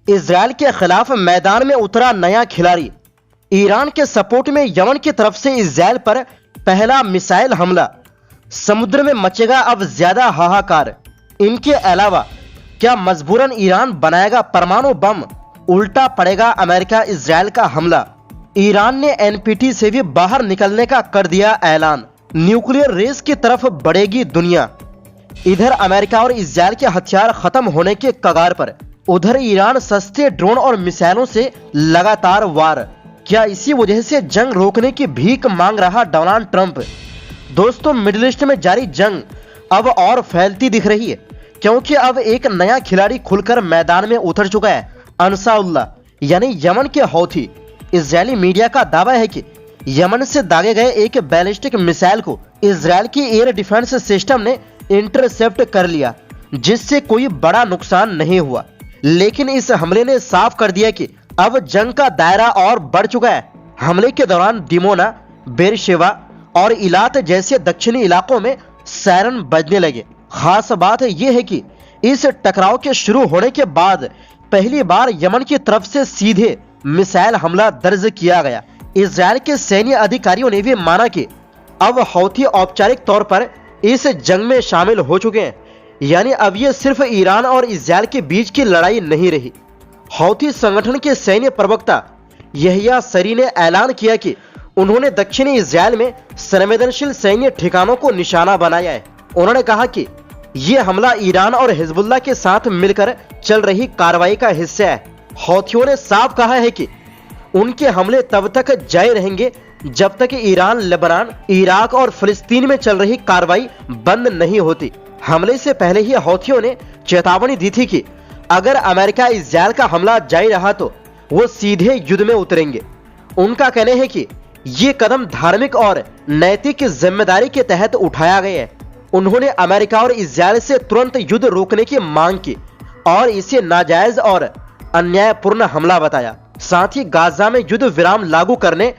Israel के खिलाफ मैदान में उतरा नया खिलाड़ी। ईरान के सपोर्ट में यमन की तरफ से इजराइल पर पहला मिसाइल हमला। समुद्र में मचेगा अब ज्यादा हाहाकार। इनके अलावा क्या मजबूरन ईरान बनाएगा परमाणु बम? उल्टा पड़ेगा अमेरिका इजराइल का हमला। ईरान ने एनपीटी से भी बाहर निकलने का कर दिया ऐलान। न्यूक्लियर रेस की तरफ बढ़ेगी दुनिया। इधर अमेरिका और इजराइल के हथियार खत्म होने के कगार पर, उधर ईरान सस्ते ड्रोन और मिसाइलों से लगातार वार। क्या इसी वजह से जंग रोकने की भीख मांग रहा डोनाल्ड ट्रंप? दोस्तों, मिडिल ईस्ट में जारी जंग अब और फैलती दिख रही है, क्योंकि अब एक नया खिलाड़ी खुलकर मैदान में उतर चुका है, अंसारुल्लाह यानी यमन के हौथी। इजरायली मीडिया का दावा है कि यमन से दागे गए एक बैलिस्टिक मिसाइल को इजराइल की एयर डिफेंस सिस्टम ने इंटरसेप्ट कर लिया, जिससे कोई बड़ा नुकसान नहीं हुआ। लेकिन इस हमले ने साफ कर दिया कि अब जंग का दायरा और बढ़ चुका है। हमले के दौरान दिमोना, बेरशेवा और इलात जैसे दक्षिणी इलाकों में सायरन बजने लगे। खास बात यह है कि इस टकराव के शुरू होने के बाद पहली बार यमन की तरफ से सीधे मिसाइल हमला दर्ज किया गया। इजराइल के सैन्य अधिकारियों ने भी माना कि अब हौथी औपचारिक तौर पर इस जंग में शामिल हो चुके हैं, यानी अब ये सिर्फ ईरान और इजराइल के बीच की लड़ाई नहीं रही। हौथी संगठन के सैन्य प्रवक्ता यहिया सरी ने ऐलान किया कि उन्होंने दक्षिणी इजराइल में संवेदनशील सैन्य ठिकानों को निशाना बनाया है। उन्होंने कहा कि यह हमला ईरान और हिजबुल्लाह के साथ मिलकर चल रही कार्रवाई का हिस्सा है। हौथियों ने साफ कहा है कि उनके हमले तब तक जारी रहेंगे जब तक ईरान, लेबनान, इराक और फिलिस्तीन में चल रही कार्रवाई बंद नहीं होती। हमले से पहले ही हौथियों ने चेतावनी दी थी कि अगर अमेरिका इजराइल का हमला जारी रहा तो वो सीधे युद्ध में उतरेंगे। उनका कहना है कि ये कदम धार्मिक और नैतिक जिम्मेदारी के तहत उठाया गया है। उन्होंने अमेरिका और इजराइल से तुरंत युद्ध रोकने की मांग की और इसे नाजायज और अन्यायपूर्ण हमला बताया। साथ ही गाजा में युद्ध विराम लागू करने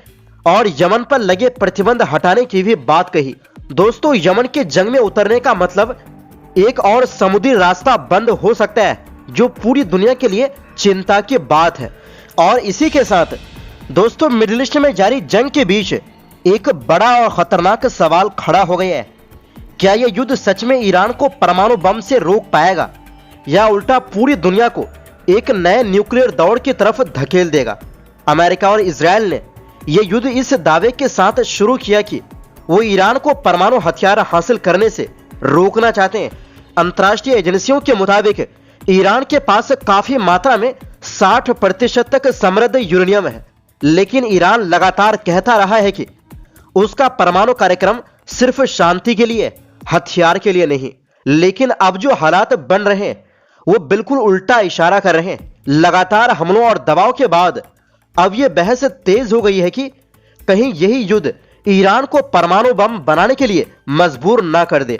और यमन पर लगे प्रतिबंध हटाने की भी बात कही। दोस्तों, यमन के जंग में उतरने का मतलब एक और समुद्री रास्ता बंद हो सकता है, जो पूरी दुनिया के लिए चिंता की बात है। और इसी के साथ दोस्तों, मिडिल ईस्ट में जारी जंग के बीच एक बड़ा और खतरनाक सवाल खड़ा हो गया है। क्या यह युद्ध सच में ईरान को परमाणु बम से रोक पाएगा या उल्टा पूरी दुनिया को एक नए न्यूक्लियर दौड़ की तरफ धकेल देगा? अमेरिका और इजराइल ने यह युद्ध इस दावे के साथ शुरू किया कि वो ईरान को परमाणु हथियार हासिल करने से रोकना चाहते हैं। अंतर्राष्ट्रीय एजेंसियों के मुताबिक ईरान के पास काफी मात्रा में 60% तक समृद्ध यूरेनियम है, लेकिन ईरान लगातार कहता रहा है कि उसका परमाणु कार्यक्रम सिर्फ शांति के लिए, हथियार के लिए नहीं। लेकिन अब जो हालात बन रहे हैं वो बिल्कुल उल्टा इशारा कर रहे हैं। लगातार हमलों और दबाव के बाद अब यह बहस तेज हो गई है कि कहीं यही युद्ध ईरान को परमाणु बम बनाने के लिए मजबूर ना कर दे।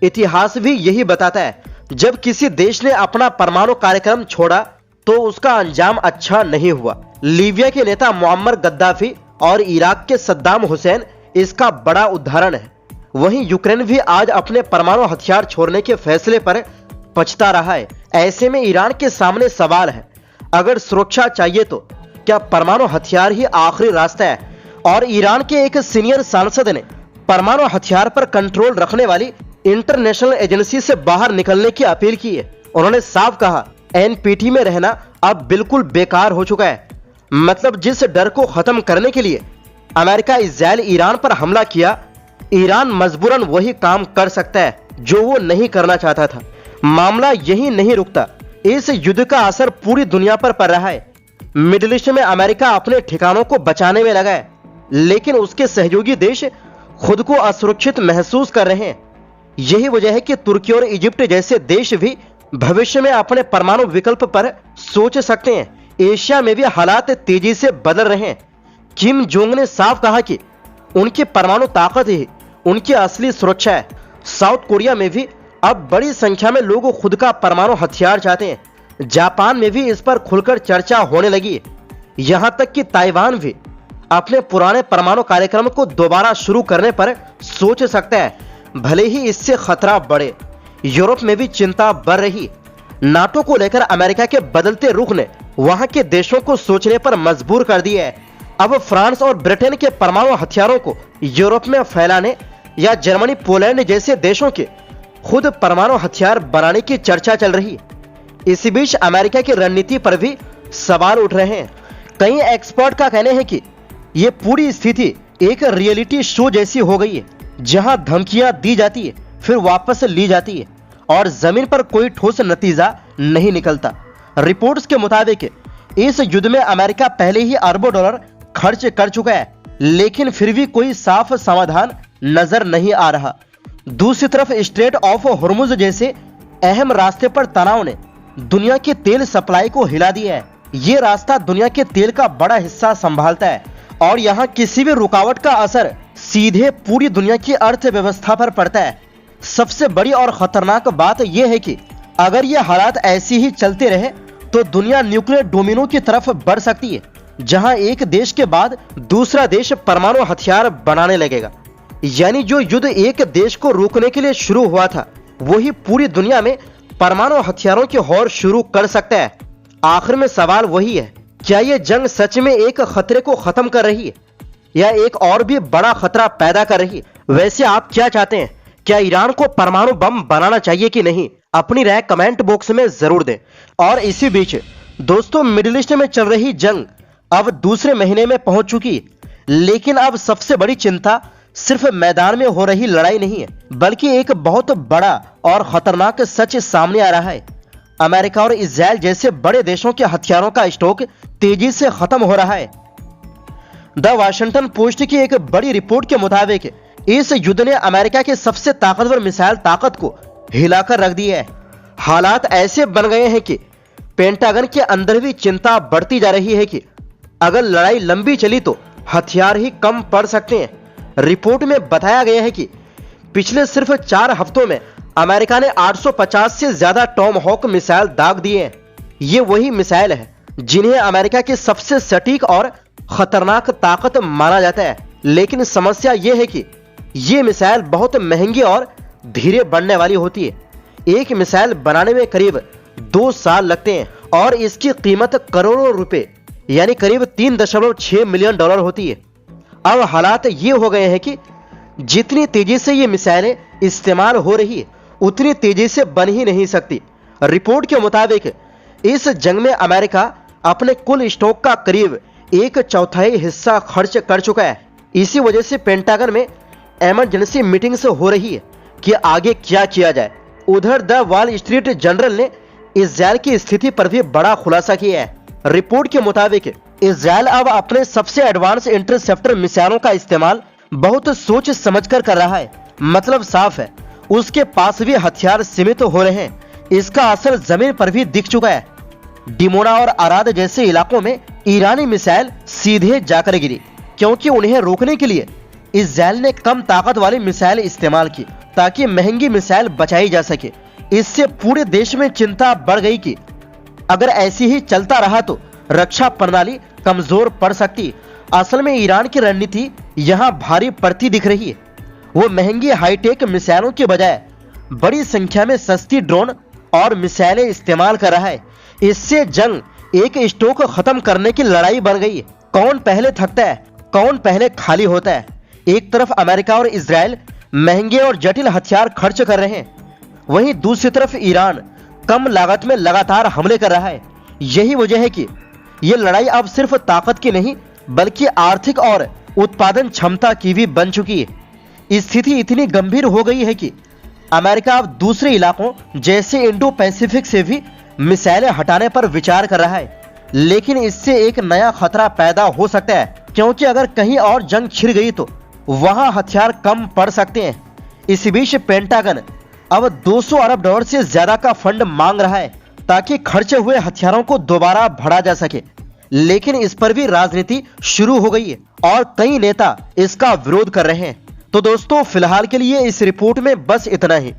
इतिहास भी यही बताता है, जब किसी देश ने अपना परमाणु कार्यक्रम छोड़ा तो उसका अंजाम अच्छा नहीं हुआ। लीबिया के नेता मुअम्मर गद्दाफी और इराक के सद्दाम हुसैन इसका बड़ा उदाहरण है। वहीं यूक्रेन भी आज अपने परमाणु हथियार छोड़ने के फैसले पर पछता रहा है। ऐसे में ईरान के सामने सवाल है, अगर सुरक्षा चाहिए तो क्या परमाणु हथियार ही आखिरी रास्ता है? और ईरान के एक सीनियर सांसद ने परमाणु हथियार पर कंट्रोल रखने वाली इंटरनेशनल एजेंसी से बाहर निकलने की अपील की है। उन्होंने साफ कहा, एनपीटी में रहना अब बिल्कुल बेकार हो चुका है। मतलब जिस डर को खत्म करने के लिए अमेरिका, इजराइल, ईरान पर हमला किया, ईरान मजबूरन वही काम कर सकता है जो वो नहीं करना चाहता था। मामला यही नहीं रुकता, इस युद्ध का असर पूरी दुनिया पर पड़ रहा है। मिडिल ईस्ट में अमेरिका अपने ठिकानों को बचाने में लगा है, लेकिन उसके सहयोगी देश खुद को असुरक्षित महसूस कर रहे हैं। यही वजह है कि तुर्की और इजिप्ट जैसे देश भी भविष्य में अपने परमाणु विकल्प पर सोच सकते हैं। एशिया में भी हालात तेजी से बदल रहे हैं। किम जोंग ने साफ कहा कि उनकी परमाणु ताकत ही उनकी असली सुरक्षा है। साउथ कोरिया में भी अब बड़ी संख्या में लोग खुद का परमाणु हथियार चाहते हैं। जापान में भी इस पर खुलकर चर्चा होने लगी। यहां तक कि ताइवान भी अपने पुराने परमाणु कार्यक्रम को दोबारा शुरू करने पर सोच सकता है, भले ही इससे खतरा बढ़े। यूरोप में भी चिंता बढ़ रही। नाटो को लेकर अमेरिका के बदलते रुख ने वहां के देशों को सोचने पर मजबूर कर दिया है। अब फ्रांस और ब्रिटेन के परमाणु हथियारों को यूरोप में फैलाने या जर्मनी पोलैंड जैसे देशों के खुद परमाणु हथियार बनाने की चर्चा चल रही है। इसी बीच अमेरिका की रणनीति पर भी सवाल उठ रहे हैं। कई एक्सपर्ट का कहना है कि यह पूरी स्थिति एक रियलिटी शो जैसी हो गई है, जहां धमकियां दी जाती है फिर वापस ली जाती है और जमीन पर कोई ठोस नतीजा नहीं निकलता। रिपोर्ट्स के मुताबिक इस युद्ध में अमेरिका पहले ही अरबों डॉलर खर्च कर चुका है, लेकिन फिर भी कोई साफ समाधान नजर नहीं आ रहा। दूसरी तरफ स्ट्रेट ऑफ हॉर्मुज जैसे अहम रास्ते पर तनाव ने दुनिया के तेल सप्लाई को हिला दिया है। ये रास्ता दुनिया के तेल का बड़ा हिस्सा संभालता है और यहाँ किसी भी रुकावट का असर सीधे पूरी दुनिया की अर्थव्यवस्था पर पड़ता है। सबसे बड़ी और खतरनाक बात यह है कि अगर ये हालात ऐसे ही चलते रहे तो दुनिया न्यूक्लियर डोमिनो की तरफ बढ़ सकती है, जहां एक देश के बाद दूसरा देश परमाणु हथियार बनाने लगेगा। यानी जो युद्ध एक देश को रोकने के लिए शुरू हुआ था, वही पूरी दुनिया में परमाणु हथियारों की होड़ शुरू कर सकता है। आखिर में सवाल वही है, क्या यह जंग सच में एक खतरे को खत्म कर रही है या एक और भी बड़ा खतरा पैदा कर रही है? वैसे आप क्या चाहते हैं? क्या ईरान को परमाणु बम बनाना चाहिए कि नहीं? अपनी राय कमेंट बॉक्स में जरूर दें। और इसी बीच दोस्तों, मिडिल ईस्ट में चल रही जंग अब दूसरे महीने में पहुंच चुकी है, लेकिन अब सबसे बड़ी चिंता सिर्फ मैदान में हो रही लड़ाई नहीं है, बल्कि एक बहुत बड़ा और खतरनाक सच सामने आ रहा है। अमेरिका और इजराइल जैसे बड़े देशों के हथियारों का स्टॉक तेजी से खत्म हो रहा है। द वाशिंगटन पोस्ट की एक बड़ी रिपोर्ट के मुताबिक इस युद्ध ने अमेरिका के सबसे ताकतवर मिसाइल ताकत को हिलाकर रख दिया है। हालात ऐसे बन गए हैं कि पेंटागन के अंदर भी चिंता बढ़ती जा रही है कि अगर लड़ाई लंबी चली तो हथियार ही कम पड़ सकते हैं। रिपोर्ट में बताया गया है कि पिछले सिर्फ 4 हफ्तों में अमेरिका ने 850 से ज्यादा टॉम हॉक मिसाइल दाग दिए हैं। ये वही मिसाइल है जिन्हें अमेरिका की सबसे सटीक और खतरनाक ताकत माना जाता है। लेकिन समस्या यह है कि ये मिसाइल बहुत महंगी और धीरे बढ़ने वाली होती है। एक मिसाइल बनाने में करीब 2 साल लगते हैं और इसकी कीमत करोड़ों रुपए यानी करीब 3.6 मिलियन डॉलर होती है। अब हालात ये हो गए हैं कि जितनी तेजी से ये मिसाइलें इस्तेमाल हो रही है, उतनी तेजी से बन ही नहीं सकती। रिपोर्ट के मुताबिक इस जंग में अमेरिका अपने कुल स्टॉक का करीब 1/4 हिस्सा खर्च कर चुका है। इसी वजह से पेंटागन में इमरजेंसी मीटिंग्स हो रही है कि आगे क्या किया जाए। उधर द वॉल स्ट्रीट जर्नल ने इजराइल की स्थिति पर भी बड़ा खुलासा किया है। रिपोर्ट के मुताबिक इजराइल अब अपने सबसे एडवांस इंटरसेप्टर मिसाइलों का इस्तेमाल बहुत सोच समझकर कर रहा है। मतलब साफ है, उसके पास भी हथियार सीमित हो रहे हैं। इसका असर जमीन पर भी दिख चुका है। डिमोना और अराद जैसे इलाकों में ईरानी मिसाइल सीधे जाकर गिरी, क्योंकि उन्हें रोकने के लिए इजराइल ने कम ताकत वाली मिसाइल इस्तेमाल की ताकि महंगी मिसाइल बचाई जा सके। इससे पूरे देश में चिंता बढ़ गई कि अगर ऐसे ही चलता रहा तो रक्षा प्रणाली कमजोर पड़ सकती। असल में ईरान की रणनीति यहाँ भारी पड़ती दिख रही है। वो महंगी हाईटेक मिसाइलों के बजाय बड़ी संख्या में सस्ती ड्रोन और मिसाइलें इस्तेमाल कर रहा है। इससे जंग एक स्टॉक खत्म करने की लड़ाई बन गई है। कौन पहले थकता है, कौन पहले खाली होता है। एक तरफ अमेरिका और इजराइल महंगे और जटिल हथियार खर्च कर रहे हैं, वहीं दूसरी तरफ ईरान कम लागत में लगातार हमले कर रहा है। यही वजह है कि यह लड़ाई अब सिर्फ ताकत की नहीं बल्कि आर्थिक और उत्पादन क्षमता की भी बन चुकी है। स्थिति इतनी गंभीर हो गई है कि अमेरिका अब दूसरे इलाकों जैसे इंडो पैसिफिक से भी मिसाइलें हटाने पर विचार कर रहा है। लेकिन इससे एक नया खतरा पैदा हो सकता है, क्योंकि अगर कहीं और जंग छिड़ गई तो वहां हथियार कम पड़ सकते हैं। इस बीच पेंटागन अब 200 अरब डॉलर से ज्यादा का फंड मांग रहा है ताकि खर्चे हुए हथियारों को दोबारा भरा जा सके। लेकिन इस पर भी राजनीति शुरू हो गई है और कई नेता इसका विरोध कर रहे हैं। तो दोस्तों, फिलहाल के लिए इस रिपोर्ट में बस इतना ही।